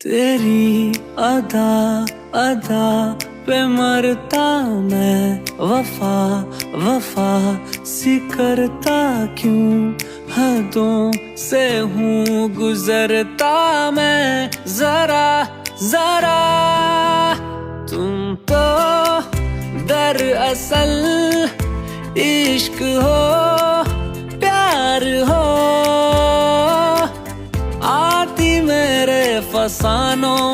तेरी अदा अदा पे मरता मैं, वफा वफा सी करता क्यों, हदों से हूँ गुजरता मैं। जरा जरा तुम तो दरअसल इश्क हो, प्यार हो, आती मेरे फसानों